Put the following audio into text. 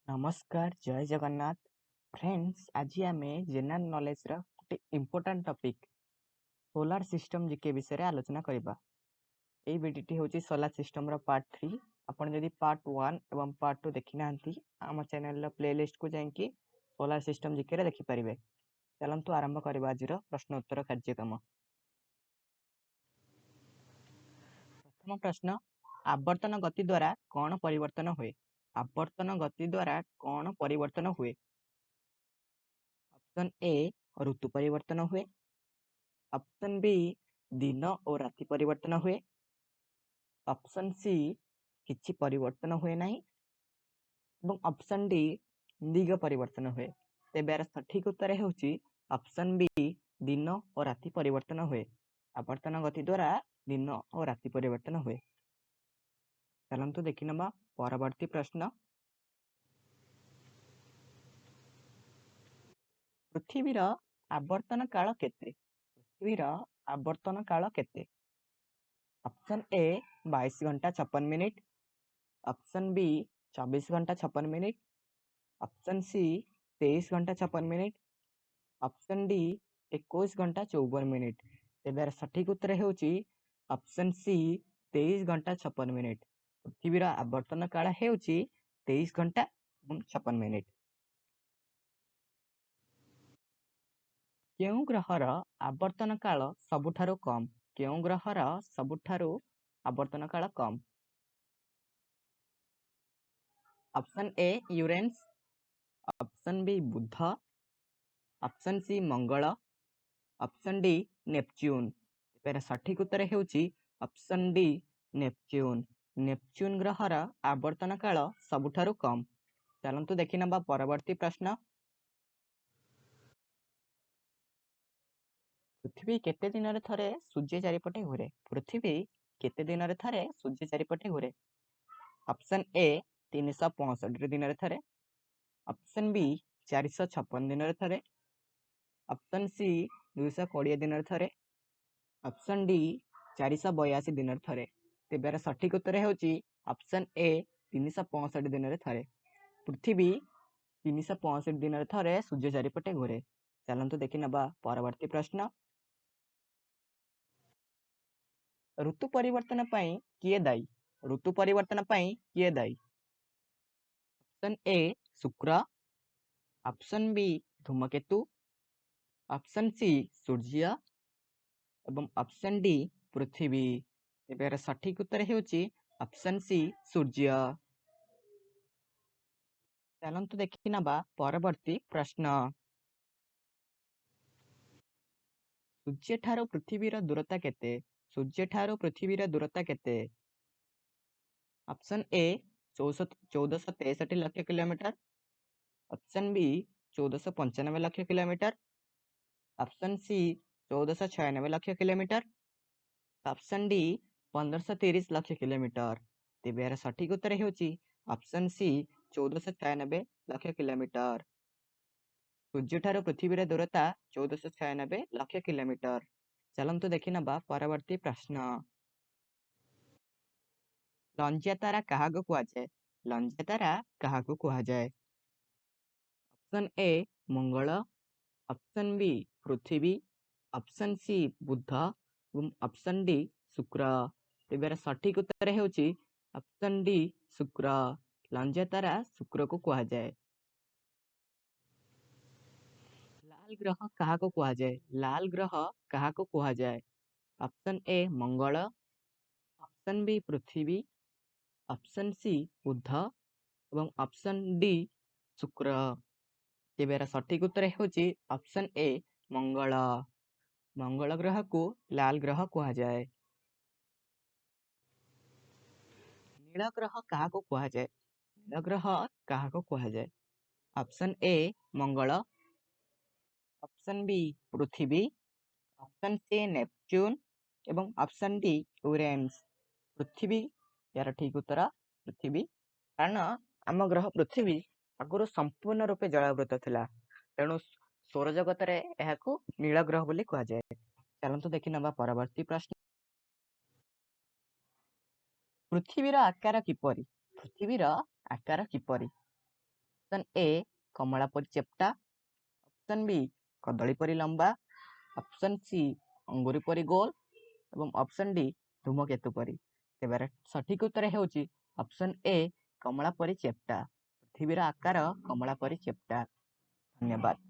नमस्कार जय जगन्नाथ फ्रेंड्स। आज आम जनरल नॉलेज रो गोटे important topic solar system GK विषय आलोचना करबा। एई वीडियोटी होची सोलार सिस्टम रो पार्ट 3। आपण जदि पार्ट 1 एवं पार्ट 2 देखि नांती हम चैनल रो प्लेलिस्ट को जाईकी सोलार सिस्टम जीके रे देखि परिबे। चलंतु आरंभ करबा आज रो प्रश्न उत्तर कार्यक्रम। प्रथम प्रश्न, आवर्तन गति द्वारा कौन परिवर्तन हुए? आवर्तन गति द्वारा कौन परिवर्तन हुए? ऑप्शन ए ऋतु परिवर्तन हुए। ऑप्शन बी दिन और राति परिवर्तन हुए। ऑप्शन सी किछि परिवर्तन हुए नहीं एवं ऑप्शन डी दिग परिवर्तन हुए। तेबे सठिक उत्तर हेउची ऑप्शन बी दिन और राति परिवर्तन हुए। आवर्तन गति द्वारा दिन और राति परिवर्तन हुए। चलंतु देखि नबा परवर्ती प्रश्न। पृथ्वीर आवर्तन काल केते? पृथ्वीर आवर्तन काल केते? ऑप्शन ए 22 घंटा 56 मिनिट। ऑप्शन बी 24 घंटा 56 मिनिट। ऑप्शन सी 23 घंटा 56 मिनिट। ऑप्शन डी 21 घंटा 54 मिनिट। तेबार सठिक उत्तर हेउची ऑप्शन सी 23 घंटा 56 मिनिट। पृथ्वीर आवर्तन काल हेउची 23 घंटा 56 मिनिट। केउ ग्रहर आवर्तन काल सबुठारु कम? केउ ग्रहर सबुठारु आवर्तन काल कम? Option A Uranus. Option B Budh. Option C Mangal. Option D Neptune. तेरे सठिक उत्तर हेउची ऑप्शन डी नेपच्यून। नेपच्यून ग्रहर आवर्तन काल सबुठारु कम। चलंतु देखि नबा परवर्ती प्रश्न। पृथ्वी केते दिन रे थरे सूर्य चारिपटे घुरे? पृथ्वी केते दिन रे थरे सूर्य चारिपटे घुरे? ऑप्शन ए 365 दिन रे थरे। ऑप्शन बी 456 दिन रे थरे। ऑप्शन सी 220 दिन रे थरे। ऑप्शन डी 482 दिन रे थरे। तेबेर सठिक उत्तर हेउची ऑप्शन ए 365 दिन रे थरे। पृथ्वी 365 दिन रे थरे सूर्य चारिपटे घुरे। चलंतु देखि नबा परवर्ती प्रश्न। ऋतु परिवर्तन पई किए दायी? ऋतु परिवर्तन पई किए दायी? ऑप्शन ए शुक्र। ऑप्शन बी धूमकेतु। ऑप्शन सी सूर्य एवं ऑप्शन डी पृथ्वी। एबार सठिक उत्तर हेउची ऑप्शन सी सूर्य। चलंतु देखि नबा परवर्ती प्रश्न। सूर्य ठारो पृथ्वीर दूरता केते? सूर्य ठारो पृथ्वीर दूरता केते? Option A 1463 lakh kilometre. Option B 1495 lakh kilometre. Option C 1496 lakh kilometre. Option D 1530 lakh kilometre. तेबे सठिक उत्तर हेउची ऑप्शन सी 1496 लाख किलोमीटर। सूर्य ठारो पृथ्वीर दूरता 1496 लाख किलोमीटर। चलंतु देखि नबा परवर्ती प्रश्न। लंजिया तारा काहाको कुहाଯାଏ? लंजिया तारा काहाको कुहाଯାଏ? Option A Mangal. Option B Prithvi. Option C Budh एवं ऑप्शन डी शुक्र। तेबेर सठिक उत्तर हेउची ऑप्शन डी शुक्र। लंजिया तारा शुक्र को कुहाଯାଏ। लाल ग्रह काहाको कुहाଯାଏ? लाल ग्रह काहाको कुहाଯାଏ? Option A Mangal. Option B Prithvi. Option C Budh एवं ऑप्शन डी शुक्र। तेबेर सठिक उत्तर हेउची ऑप्शन ए मंगल। मंगल ग्रह को लाल ग्रह कुहाଯାଏ। नील ग्रह काहाको कुहाଯାଏ? नील ग्रह काहाको कुहाଯାଏ? Option A Mangal. Option B Prithvi. Option C Neptune एवं ऑप्शन डी यूरेनस। पृथ्वी यार ठीक उत्तर पृथ्वी। कारण आम ग्रह पृथ्वी आगुरी संपूर्ण रूपे जलावृत थिला, तेणु सौरजगत रे एहाकू नील ग्रह बोली कुहाଯାଏ। चलंतु देखि नबा परवर्ती प्रश्न। पृथ्वीर आकार किपरि? पृथ्वीर आकार किपरि? ଅପସନ୍ ଏ କମଳା ପରି ଚେପ୍ଟା, ଅପସନ୍ ବି କଦଳୀ ପରି ଲମ୍ବା, ଅପସନ୍ ସି ଅଙ୍ଗୁର ପରି ଗୋଲ ଏବଂ ଅପସନ୍ ଡି ଧୂମକେତୁ ପରି। ତେବେ ସଠିକ ଉତ୍ତର ହେଉଛି ଅପସନ୍ ଏ କମଳା ପରି ଚେପ୍ଟା। ପୃଥିବୀର ଆକାର କମଳା ପରି ଚେପ୍ଟା। ଧନ୍ୟବାଦ।